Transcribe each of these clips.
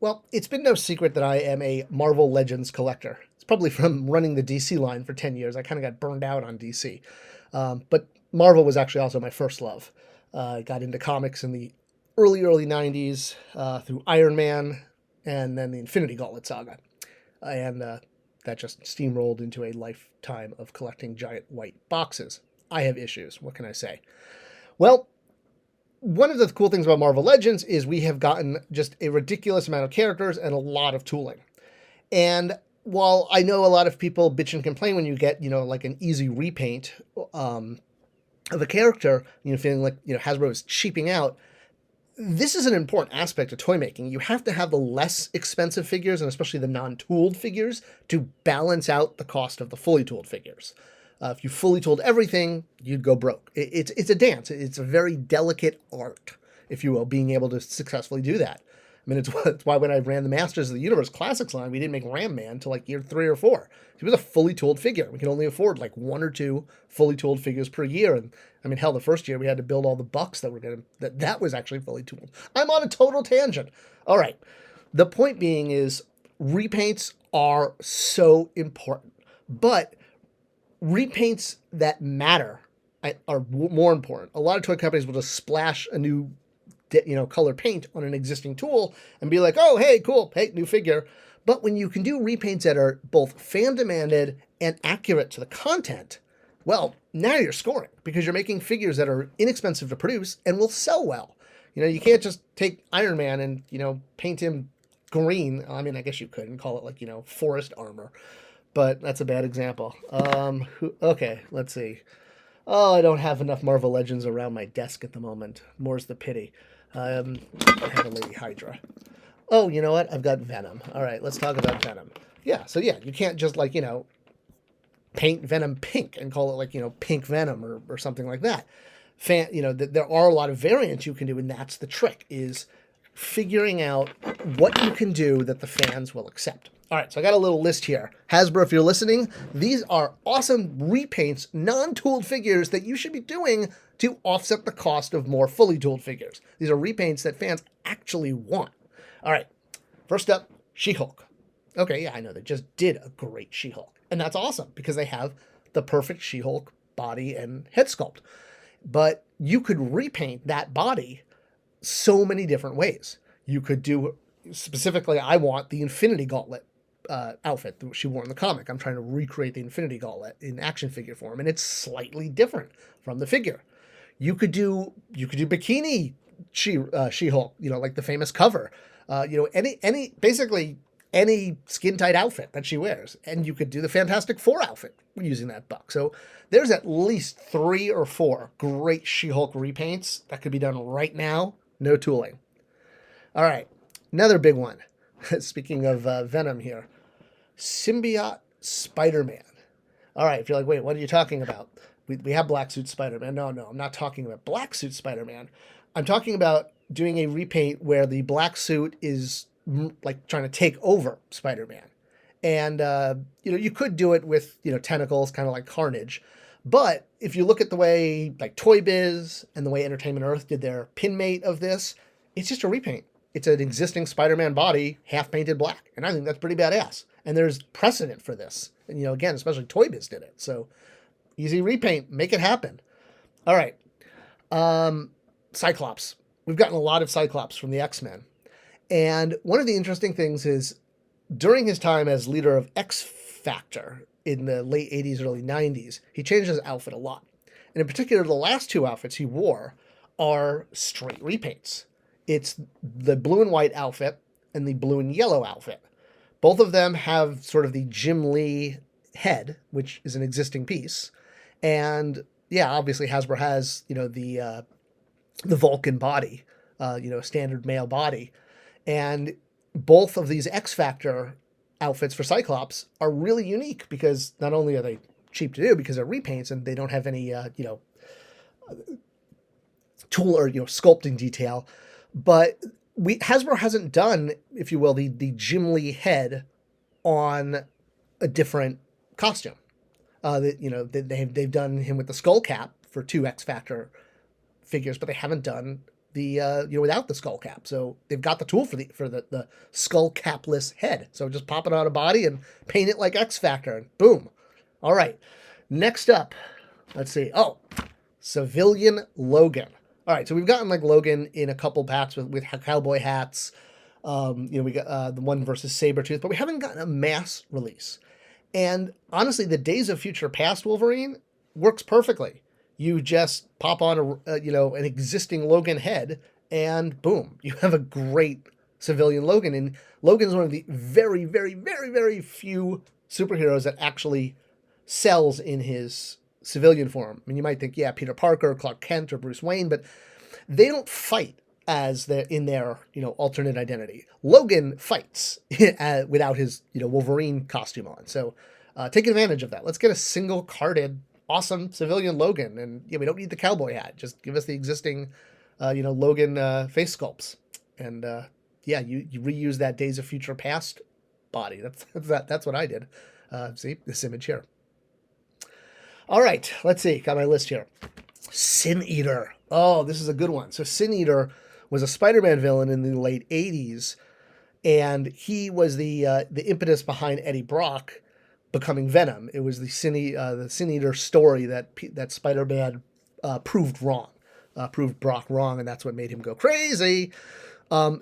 Well, it's been no secret that I am a Marvel Legends collector. It's probably from running the DC line for 10 years. I kind of got burned out on DC. But Marvel was actually also my first love. I got into comics in the early 90s through Iron Man and then the Infinity Gauntlet saga. And that just steamrolled into a lifetime of collecting giant white boxes. I have issues. What can I say? Well, one of the cool things about Marvel Legends is we have gotten just a ridiculous amount of characters and a lot of tooling. And while I know a lot of people bitch and complain when you get, like an easy repaint of a character, feeling like, Hasbro is cheaping out, this is an important aspect of toy making. You have to have the less expensive figures, and especially the non-tooled figures, to balance out the cost of the fully tooled figures. If you fully tooled everything, you'd go broke. It's a dance. It's a very delicate art, if you will, being able to successfully do that. I mean, it's why when I ran the Masters of the Universe Classics line, we didn't make Ram Man until like year 3 or 4. He was a fully tooled figure. We could only afford like 1 or 2 fully tooled figures per year. And I mean, hell, the first year we had to build all the bucks that was actually fully tooled. I'm on a total tangent. All right. The point being is repaints are so important, but repaints that matter are more important. A lot of toy companies will just splash a new color paint on an existing tool and be like, oh, hey, cool, hey, new figure. But when you can do repaints that are both fan demanded and accurate to the content, well, now you're scoring because you're making figures that are inexpensive to produce and will sell well. You can't just take Iron Man and, paint him green. I mean, I guess you could and call it like, forest armor, but that's a bad example. Okay, let's see. Oh, I don't have enough Marvel Legends around my desk at the moment. More's the pity. I have a Lady Hydra. Oh, you know what? I've got Venom. All right, let's talk about Venom. Yeah, so yeah, you can't just paint Venom pink and call it like, pink Venom or something like that. There are a lot of variants you can do, and that's the trick, is figuring out what you can do that the fans will accept. All right, so I got a little list here. Hasbro, if you're listening, these are awesome repaints, non-tooled figures that you should be doing to offset the cost of more fully tooled figures. These are repaints that fans actually want. All right, first up, She-Hulk. Okay, yeah, I know, they just did a great She-Hulk. And that's awesome because they have the perfect She-Hulk body and head sculpt. But you could repaint that body so many different ways. You could do, specifically, I want the Infinity Gauntlet outfit that she wore in the comic. I'm trying to recreate the Infinity Gauntlet in action figure form, and it's slightly different from the figure. You could do bikini She-Hulk, like the famous cover. Basically any skin tight outfit that she wears, and you could do the Fantastic Four outfit using that buck. So there's at least 3 or 4 great She-Hulk repaints that could be done right now, no tooling. All right, another big one. Speaking of Venom here, Symbiote Spider-Man. All right, if you're like, wait, what are you talking about? We have Black Suit Spider-Man. No, I'm not talking about Black Suit Spider-Man. I'm talking about doing a repaint where the black suit is like trying to take over Spider-Man. And, you could do it with, tentacles, kind of like Carnage. But if you look at the way like Toy Biz and the way Entertainment Earth did their pinmate of this, it's just a repaint. It's an existing Spider-Man body, half painted black. And I think that's pretty badass. And there's precedent for this. And, again, especially Toy Biz did it. So easy repaint, make it happen. All right. Cyclops. We've gotten a lot of Cyclops from the X-Men. And one of the interesting things is during his time as leader of X-Factor in the late 80s, early 90s, he changed his outfit a lot. And in particular, the last 2 outfits he wore are straight repaints. It's the blue and white outfit and the blue and yellow outfit. Both of them have sort of the Jim Lee head, which is an existing piece. And yeah, obviously Hasbro has, the Vulcan body, standard male body. And both of these X-Factor outfits for Cyclops are really unique because not only are they cheap to do because they're repaints and they don't have any, tool or, sculpting detail, but Hasbro hasn't done, if you will, the Jim Lee head on a different costume. They've done him with the skull cap for 2 X Factor figures, but they haven't done the without the skull cap. So they've got the tool for the skull capless head. So just pop it on a body and paint it like X Factor, and boom. All right. Next up, let's see. Oh, civilian Logan. All right, so we've gotten like Logan in a couple packs with cowboy hats. We got the one versus Sabretooth, but we haven't gotten a mass release. And honestly, the Days of Future Past Wolverine works perfectly. You just pop on an existing Logan head, and boom, you have a great civilian Logan. And Logan is one of the very, very, very, very few superheroes that actually sells in his civilian form. I mean, you might think, yeah, Peter Parker, Clark Kent, or Bruce Wayne, but they don't fight as in their alternate identity. Logan fights without his Wolverine costume on. So take advantage of that. Let's get a single carded awesome civilian Logan, and we don't need the cowboy hat. Just give us the existing Logan face sculpts, and you reuse that Days of Future Past body. That's what I did. See this image here. All right, let's see. Got my list here. Sin Eater. Oh, this is a good one. So Sin Eater was a Spider-Man villain in the late 80s, and he was the impetus behind Eddie Brock becoming Venom. It was the Sin Eater story that Spider-Man proved Brock wrong, and that's what made him go crazy.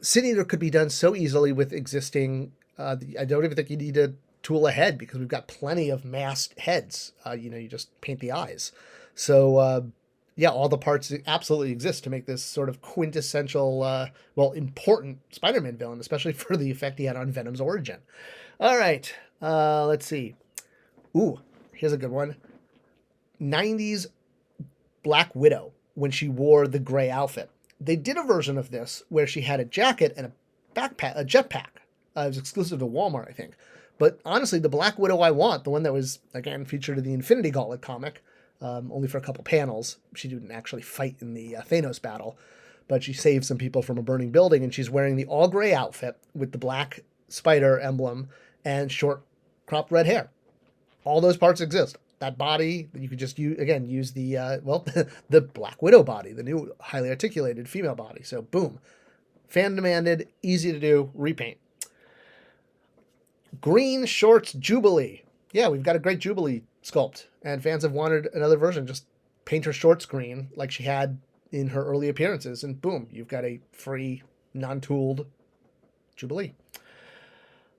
Sin Eater could be done so easily with existing. I don't even think you need to tool ahead because we've got plenty of masked heads. You just paint the eyes. So all the parts absolutely exist to make this sort of quintessential, important Spider-Man villain, especially for the effect he had on Venom's origin. All right, let's see. Ooh, here's a good one. 90s Black Widow, when she wore the gray outfit. They did a version of this where she had a jacket and a jetpack. It was exclusive to Walmart, I think. But honestly, the Black Widow I want, the one that was, again, featured in the Infinity Gauntlet comic, only for a couple panels. She didn't actually fight in the Thanos battle, but she saved some people from a burning building, and she's wearing the all-gray outfit with the black spider emblem and short cropped red hair. All those parts exist. That body, you could just use the, the Black Widow body, the new highly articulated female body. So, boom. Fan-demanded, easy to do, repaint. Green Shorts Jubilee. Yeah, we've got a great Jubilee sculpt, and fans have wanted another version. Just paint her shorts green like she had in her early appearances, and boom, you've got a free, non-tooled Jubilee.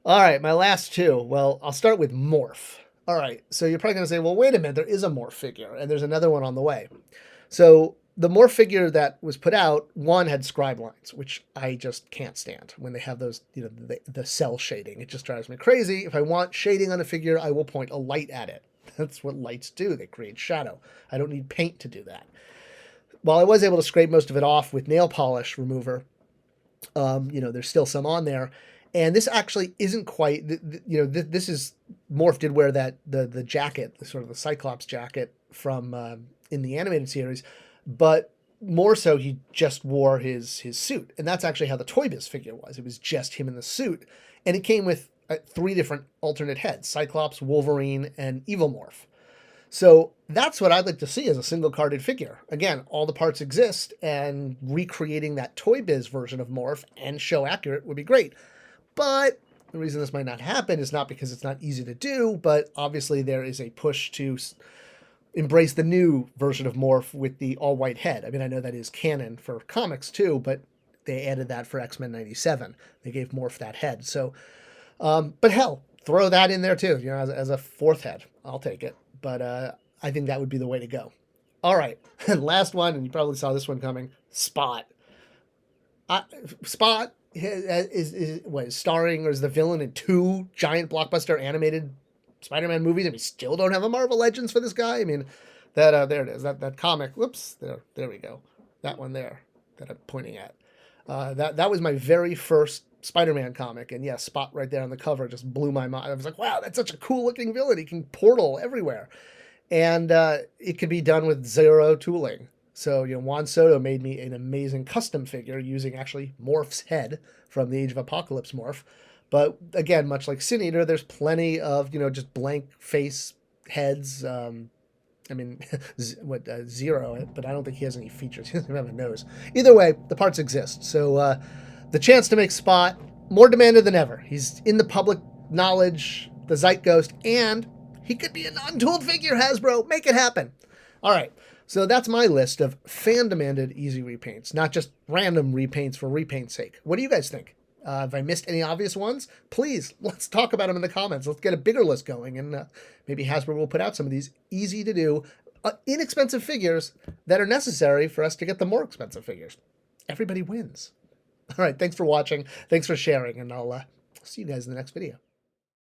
All right, my last two. Well, I'll start with Morph. All right, so you're probably going to say, well, wait a minute, there is a Morph figure, and there's another one on the way. So the Morph figure that was put out, one had scribe lines, which I just can't stand when they have those, the cell shading. It just drives me crazy. If I want shading on a figure, I will point a light at it. That's what lights do. They create shadow. I don't need paint to do that. While I was able to scrape most of it off with nail polish remover, there's still some on there. And this actually isn't quite, this is, Morph did wear the jacket, the sort of the Cyclops jacket from in the animated series, but more so he just wore his suit. And that's actually how the Toy Biz figure was. It was just him in the suit. And it came with 3 different alternate heads, Cyclops, Wolverine, and Evil Morph. So that's what I'd like to see as a single carded figure. Again, all the parts exist, and recreating that Toy Biz version of Morph and show accurate would be great. But the reason this might not happen is not because it's not easy to do, but obviously there is a push to embrace the new version of Morph with the all-white head. I mean, I know that is canon for comics too, but they added that for X-Men 97. They gave Morph that head. So, but hell, throw that in there too, as a 4th head. I'll take it. But I think that would be the way to go. All right, and last one, and you probably saw this one coming, Spot. Spot is starring or is the villain in 2 giant blockbuster animated Spider-Man movies, and we still don't have a Marvel Legends for this guy. I mean, that there it is. That comic. Whoops. There we go. That one there that I'm pointing at. That was my very first Spider-Man comic, and yeah, Spot right there on the cover just blew my mind. I was like, wow, that's such a cool looking villain. He can portal everywhere, and it could be done with 0 tooling. So, Juan Soto made me an amazing custom figure using actually Morph's head from the Age of Apocalypse Morph. But again, much like Sin Eater, there's plenty of, just blank face heads, I mean, Zero, but I don't think he has any features. He doesn't have a nose. Either way, the parts exist. So the chance to make Spot, more demanded than ever. He's in the public knowledge, the zeitgeist, and he could be a non-tooled figure, Hasbro. Make it happen. All right. So that's my list of fan-demanded easy repaints, not just random repaints for repaint's sake. What do you guys think? If I missed any obvious ones, please, let's talk about them in the comments. Let's get a bigger list going, and maybe Hasbro will put out some of these easy-to-do, inexpensive figures that are necessary for us to get the more expensive figures. Everybody wins. All right, thanks for watching. Thanks for sharing, and I'll see you guys in the next video.